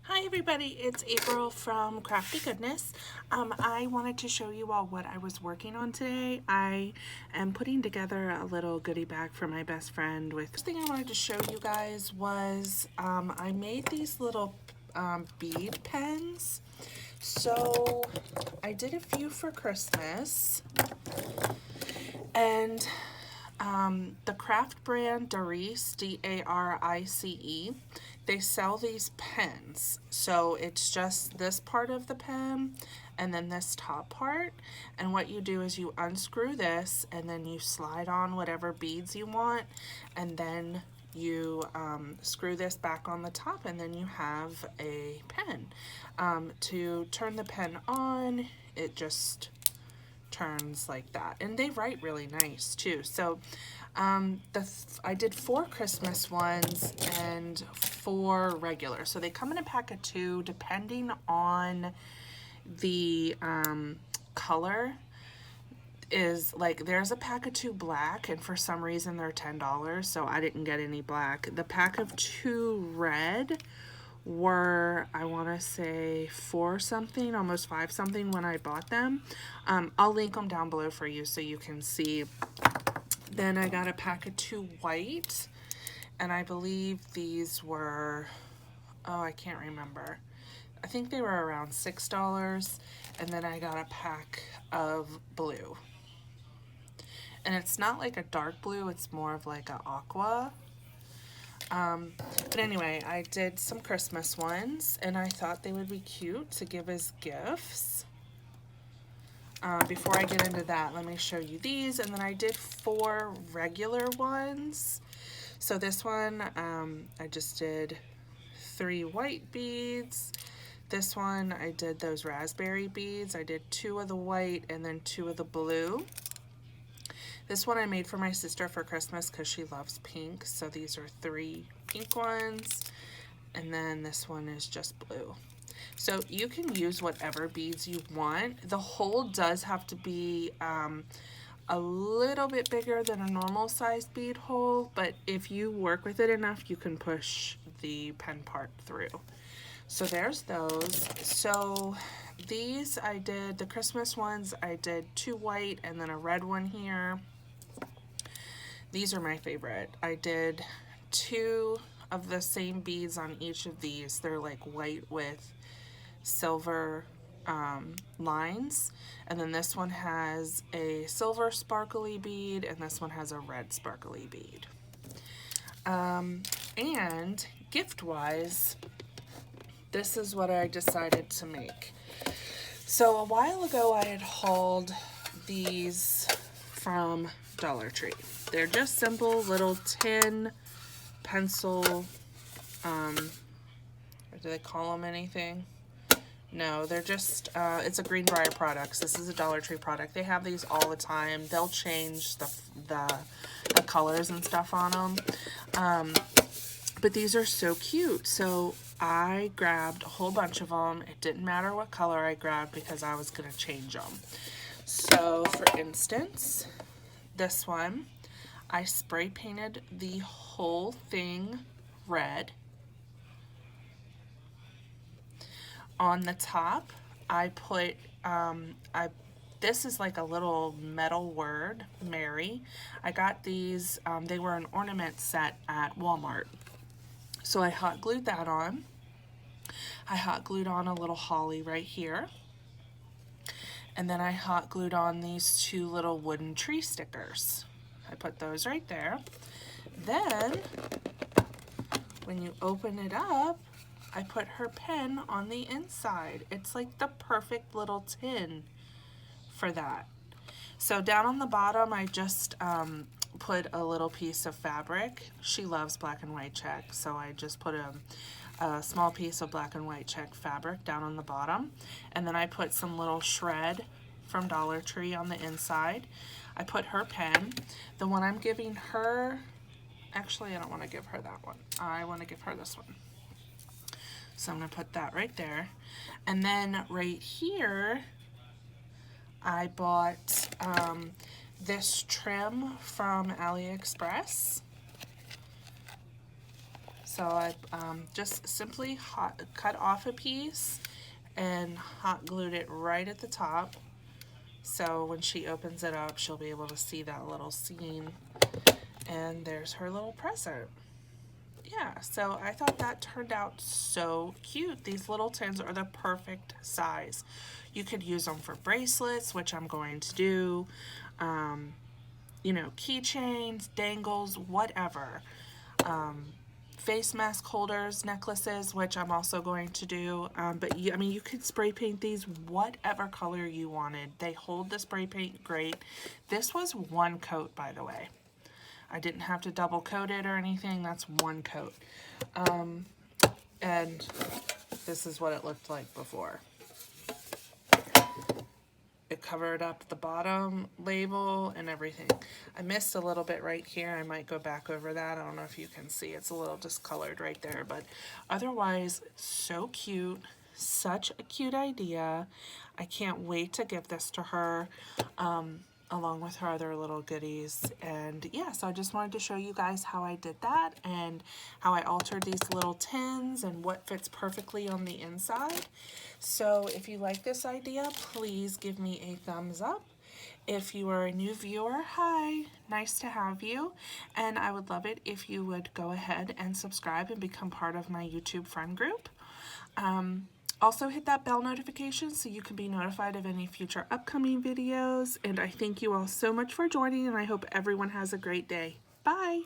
Hi everybody, it's April from Crafty Goodness. I wanted to show you all what I was working on today. I am putting together a little goodie bag for my best friend. First thing I wanted to show you guys was I made these little bead pens. So I did a few for Christmas, and the craft brand Darice, D-A-R-I-C-E, they sell these pens. So it's just this part of the pen and then this top part. And what you do is you unscrew this and then you slide on whatever beads you want, and then you screw this back on the top, and then you have a pen. To turn the pen on, it just turns like that, and they write really nice too. So I did 4 Christmas ones and 4 regular, so they come in a pack of 2 depending on the color. Is like, there's a pack of 2 black, and for some reason they're $10, so I didn't get any black. The pack of 2 red were, I want to say, 4 something, almost 5 something when I bought them. I'll link them down below for you so you can see. Then I got a pack of 2 white, and I believe these were, oh, I can't remember. I think they were around $6. And then I got a pack of blue. And it's not like a dark blue, it's more of like an aqua. But anyway, I did some Christmas ones, and I thought they would be cute to give as gifts. Before I get into that, let me show you these. And then I did 4 regular ones. So this one, I just did 3 white beads. This one, I did those raspberry beads. I did 2 of the white and then 2 of the blue. This one I made for my sister for Christmas because she loves pink. So these are 3 pink ones. And then this one is just blue. So you can use whatever beads you want. The hole does have to be a little bit bigger than a normal sized bead hole, but if you work with it enough, you can push the pen part through. So there's those. So these I did, the Christmas ones, I did 2 white and then a red one here. These are my favorite. I did 2 of the same beads on each of these. They're like white with silver lines, and then this one has a silver sparkly bead, and this one has a red sparkly bead. And gift wise, this is what I decided to make. So a while ago I had hauled these from Dollar Tree. They're just simple little tin pencil, do they call them anything? No, they're just, it's a Greenbrier Products. This is a Dollar Tree product. They have these all the time. They'll change the colors and stuff on them. But these are so cute. So I grabbed a whole bunch of them. It didn't matter what color I grabbed because I was going to change them. So for instance, this one, I spray painted the whole thing red. On the top, I put, this is like a little metal word, Mary. I got these, they were an ornament set at Walmart. So I hot glued that on. I hot glued on a little holly right here. And then I hot glued on these 2 little wooden tree stickers. I put those right there. Then, when you open it up, I put her pen on the inside. It's like the perfect little tin for that. So down on the bottom, I just put a little piece of fabric. She loves black and white check, so I just put a small piece of black and white check fabric down on the bottom. And then I put some little shred from Dollar Tree on the inside. I put her pen. The one I'm giving her, actually I don't want to give her that one. I want to give her this one. So I'm going to put that right there. And then right here, I bought this trim from AliExpress. So I just simply cut off a piece and hot glued it right at the top. So when she opens it up, she'll be able to see that little seam. And there's her little present. Yeah, so I thought that turned out so cute. These little tins are the perfect size. You could use them for bracelets, which I'm going to do. You know, keychains, dangles, whatever. Face mask holders, necklaces, which I'm also going to do. But I mean, you could spray paint these whatever color you wanted. They hold the spray paint great. This was one coat, by the way. I didn't have to double coat it or anything. That's one coat. And this is what it looked like before. It covered up the bottom label and everything. I missed a little bit right here. I might go back over that. I don't know if you can see. It's a little discolored right there, but otherwise, so cute. Such a cute idea. I can't wait to give this to her, along with her other little goodies. And yeah, so I just wanted to show you guys how I did that and how I altered these little tins and what fits perfectly on the inside. So if you like this idea, please give me a thumbs up. If you are a new viewer, hi, nice to have you. And I would love it if you would go ahead and subscribe and become part of my YouTube friend group. Also hit that bell notification so you can be notified of any future upcoming videos. And I thank you all so much for joining, and I hope everyone has a great day. Bye!